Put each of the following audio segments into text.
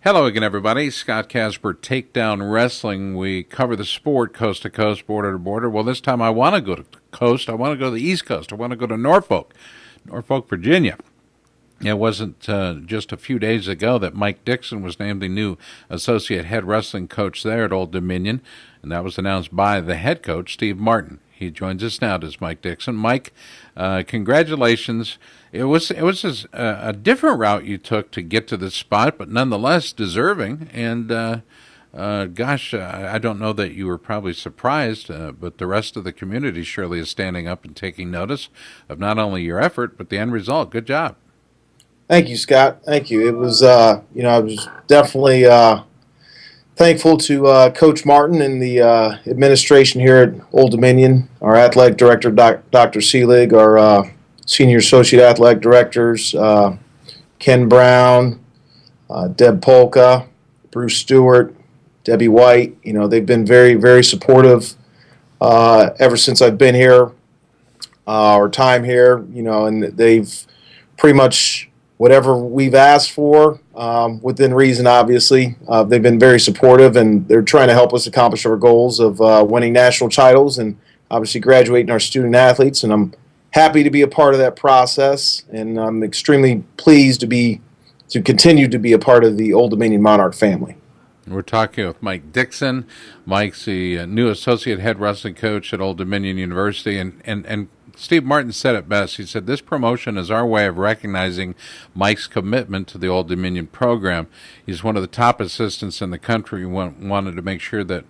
Hello again, everybody. Scott Casper, Takedown Wrestling. We cover the sport coast to coast, border to border. Well, this time I want to go to the coast. I want to go to the East Coast. I want to go to Norfolk, Virginia. It wasn't just a few days ago that Mike Dixon was named the new associate head wrestling coach there at Old Dominion, and that was announced by the head coach, Steve Martin. He joins us now as Mike Dixon. Mike, congratulations. It was a different route you took to get to this spot, but nonetheless deserving. And I don't know that you were probably surprised, but the rest of the community surely is standing up and taking notice of not only your effort but the end result. Good job. Thank you, Scott. Thank you. It was, I was definitely thankful to Coach Martin and the administration here at Old Dominion, our athletic director, Dr. Seelig, our senior associate athletic directors, Ken Brown, Deb Polka, Bruce Stewart, Debbie White. They've been very, very supportive ever since I've been here, or time here, and they've pretty much whatever we've asked for, within reason, obviously. They've been very supportive, and they're trying to help us accomplish our goals of winning national titles and obviously graduating our student athletes. And I'm happy to be a part of that process, and I'm extremely pleased to continue to be a part of the Old Dominion Monarch family. We're talking with Mike Dixon. Mike's the new associate head wrestling coach at Old Dominion University, and Steve Martin said it best. He said, this promotion is our way of recognizing Mike's commitment to the Old Dominion program. He's one of the top assistants in the country. We wanted to make sure that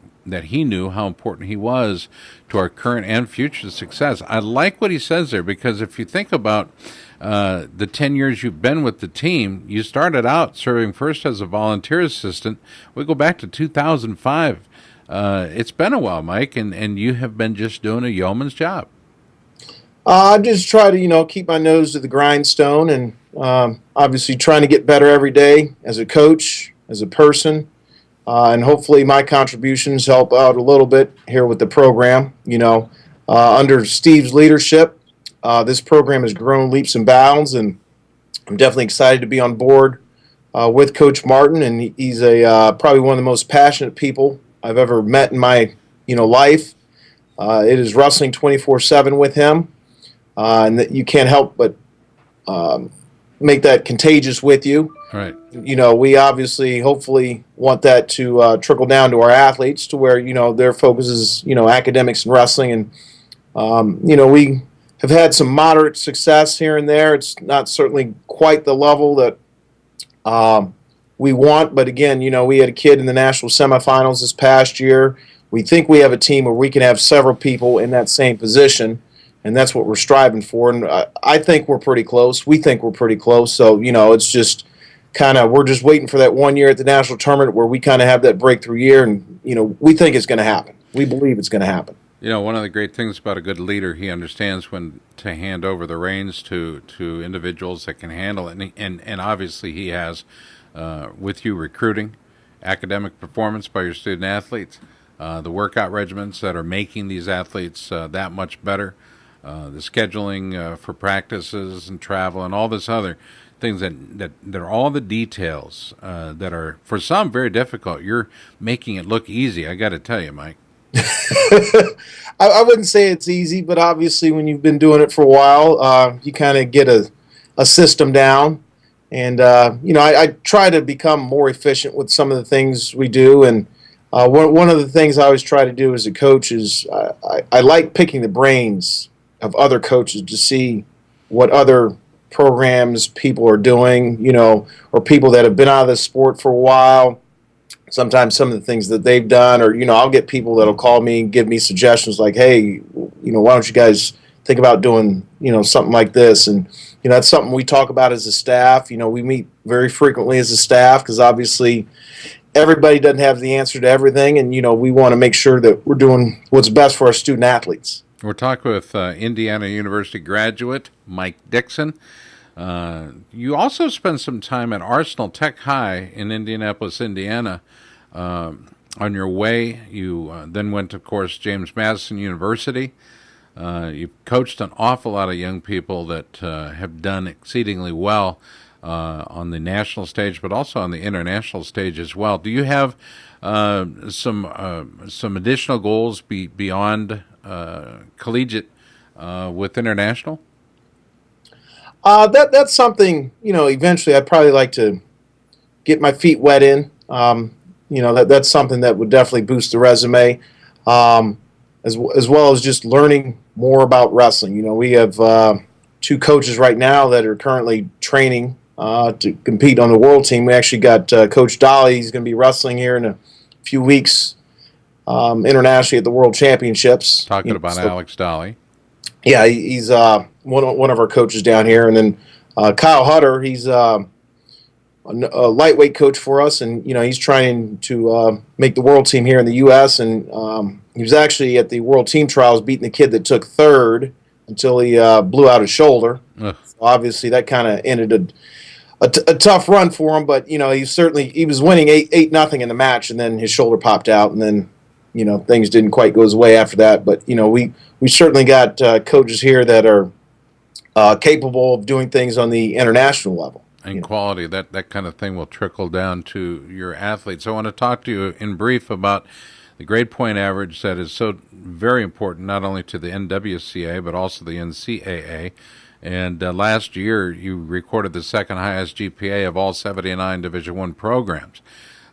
he knew how important he was to our current and future success. I like what he says there, because if you think about the 10 years you've been with the team, you started out serving first as a volunteer assistant. We go back to 2005. It's been a while, Mike, and you have been just doing a yeoman's job. I just try to, keep my nose to the grindstone, and obviously trying to get better every day as a coach, as a person, and hopefully my contributions help out a little bit here with the program. Under Steve's leadership, this program has grown leaps and bounds, and I'm definitely excited to be on board with Coach Martin, and he's probably one of the most passionate people I've ever met in my life. It is wrestling 24/7 with him. And that you can't help but make that contagious with you. Right. We obviously, hopefully, want that to trickle down to our athletes, to where their focus is academics and wrestling, and we have had some moderate success here and there. It's not certainly quite the level that we want, but again, we had a kid in the national semifinals this past year. We think we have a team where we can have several people in that same position. And that's what we're striving for. And I think we're pretty close. We think we're pretty close. So, it's just we're just waiting for that 1 year at the national tournament where we kind of have that breakthrough year. And, we think it's going to happen. We believe it's going to happen. One of the great things about a good leader, he understands when to hand over the reins to individuals that can handle it. And obviously he has, with you, recruiting, academic performance by your student athletes, the workout regimens that are making these athletes that much better. The scheduling for practices and travel and all this other things that are all the details that are, for some, very difficult. You're making it look easy, I got to tell you, Mike. I wouldn't say it's easy, but obviously when you've been doing it for a while, you kind of get a system down. And, I try to become more efficient with some of the things we do. And one of the things I always try to do as a coach is I like picking the brains of other coaches to see what other programs people are doing, or people that have been out of the sport for a while. Sometimes some of the things that they've done, or, I'll get people that'll call me and give me suggestions like, hey, why don't you guys think about doing, something like this? And, that's something we talk about as a staff. We meet very frequently as a staff because obviously everybody doesn't have the answer to everything. And, we want to make sure that we're doing what's best for our student athletes. We're talking with Indiana University graduate Mike Dixon. You also spent some time at Arsenal Tech High in Indianapolis, Indiana. On your way, you then went to, of course, James Madison University. You coached an awful lot of young people that have done exceedingly well. on the national stage, but also on the international stage as well. Do you have some additional goals beyond collegiate with international? That's something, eventually I'd probably like to get my feet wet in. That's something that would definitely boost the resume, as well as just learning more about wrestling. We have two coaches right now that are currently training to compete on the world team. We actually got Coach Dolly. He's going to be wrestling here in a few weeks internationally at the World Championships. Talking about Alex Dolly. Yeah, he's one of our coaches down here. And then Kyle Hutter, he's a lightweight coach for us, and he's trying to make the world team here in the U.S. And he was actually at the world team trials beating the kid that took third until he blew out his shoulder. So obviously, that kind of ended a tough run for him. But he was winning 8-0 in the match, and then his shoulder popped out, and then things didn't quite go his way after that. But we certainly got coaches here that are capable of doing things on the international level. And quality, that kind of thing will trickle down to your athletes. I want to talk to you in brief about the grade point average that is so very important, not only to the NWCA, but also the NCAA. And last year, you recorded the second highest GPA of all 79 Division I programs.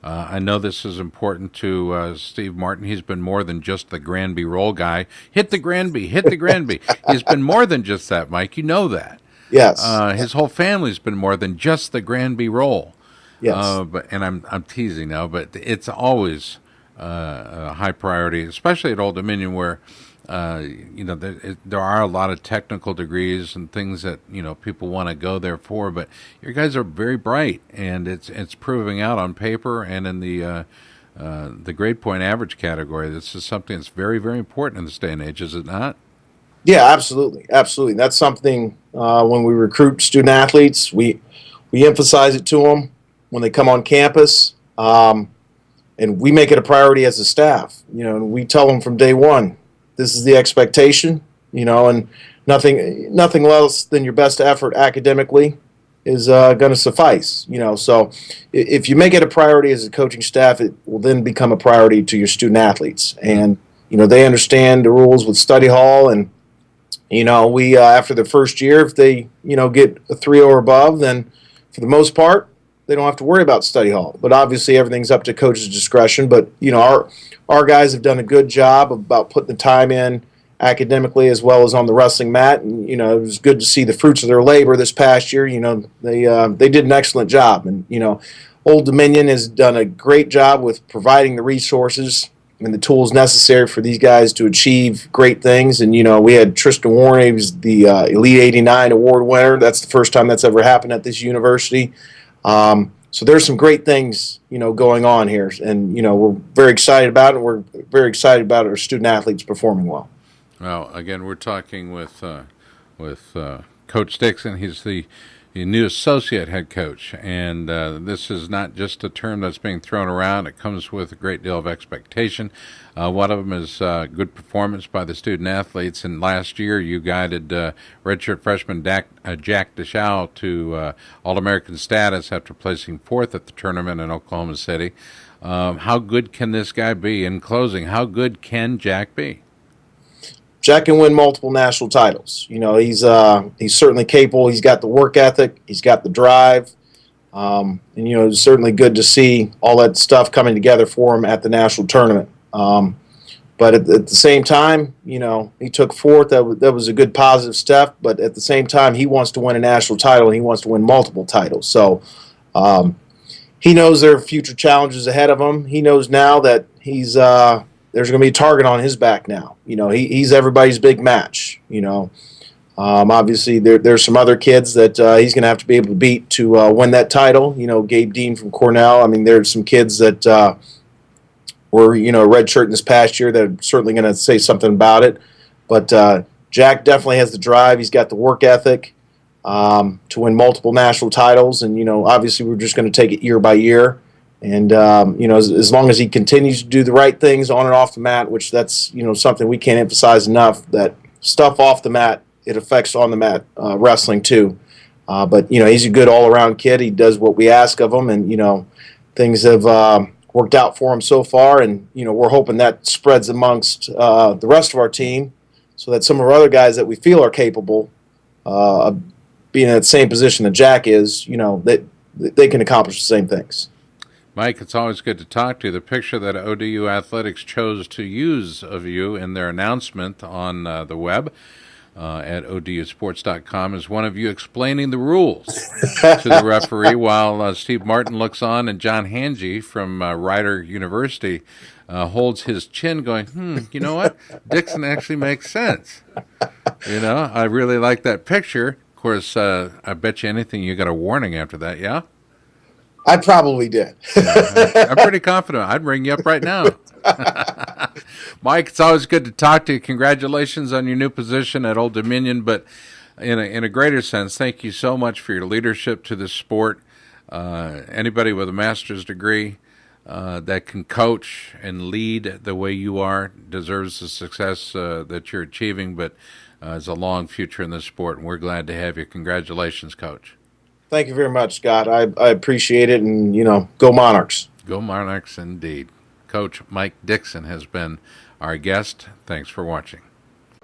I know this is important to Steve Martin. He's been more than just the Granby roll guy. Hit the Granby, hit the Granby. He's been more than just that, Mike. You know that. Yes. His whole family's been more than just the Granby roll. Yes. And I'm teasing now, but it's always a high priority, especially at Old Dominion, where there are a lot of technical degrees and things that people want to go there for. But your guys are very bright, and it's proving out on paper and in the grade point average category. This is something that's very, very important in this day and age, is it not? Yeah, absolutely, absolutely. That's something when we recruit student athletes, we emphasize it to them when they come on campus, and we make it a priority as a staff. And we tell them from day one, this is the expectation. And nothing less than your best effort academically is going to suffice. So if you make it a priority as a coaching staff, it will then become a priority to your student athletes, and they understand the rules with study hall. And we after the first year, if they get a 3.0 or above, then for the most part they don't have to worry about study hall. But obviously everything's up to coach's discretion. But our guys have done a good job about putting the time in academically as well as on the wrestling mat. And it was good to see the fruits of their labor this past year. They did an excellent job. And Old Dominion has done a great job with providing the resources and the tools necessary for these guys to achieve great things. And we had Tristan Warren. He was the Elite 89 award winner. That's the first time that's ever happened at this university. So there's some great things going on here, and we're very excited about it. We're very excited about our student athletes performing well. Well, again, we're talking with Coach Dixon. He's the new associate head coach, and this is not just a term that's being thrown around. It comes with a great deal of expectation. One of them is good performance by the student athletes, and last year you guided redshirt freshman Jack Deshow to All-American status after placing fourth at the tournament in Oklahoma City. How good can this guy be? In closing, how good can Jack be? Jack can win multiple national titles. He's certainly capable. He's got the work ethic. He's got the drive. And it's certainly good to see all that stuff coming together for him at the national tournament. But at the same time, he took fourth. That was a good positive step. But at the same time, he wants to win a national title, and he wants to win multiple titles. So he knows there are future challenges ahead of him. He knows now that there's going to be a target on his back now. He's everybody's big match. Obviously, there's some other kids that he's going to have to be able to beat to win that title. Gabe Dean from Cornell. I mean, there's some kids that were red shirt in this past year that are certainly going to say something about it. But Jack definitely has the drive. He's got the work ethic to win multiple national titles. And obviously, we're just going to take it year by year. And, as long as he continues to do the right things on and off the mat, which that's, something we can't emphasize enough, that stuff off the mat, it affects on the mat wrestling too. But he's a good all-around kid. He does what we ask of him, and things have worked out for him so far. And we're hoping that spreads amongst the rest of our team, so that some of our other guys that we feel are capable of being in that same position that Jack is, that they can accomplish the same things. Mike, it's always good to talk to you. The picture that ODU Athletics chose to use of you in their announcement on the web at odusports.com is one of you explaining the rules to the referee while Steve Martin looks on, and John Hange from Rider University holds his chin going, you know what? Dixon actually makes sense. I really like that picture. Of course, I bet you anything you got a warning after that, yeah? I probably did. I'm pretty confident. I'd ring you up right now. Mike, it's always good to talk to you. Congratulations on your new position at Old Dominion, but in a greater sense, thank you so much for your leadership to this sport. Anybody with a master's degree that can coach and lead the way you are deserves the success that you're achieving, but has a long future in this sport, and we're glad to have you. Congratulations, Coach. Thank you very much, Scott. I appreciate it, and, go Monarchs. Go Monarchs indeed. Coach Mike Dixon has been our guest. Thanks for watching.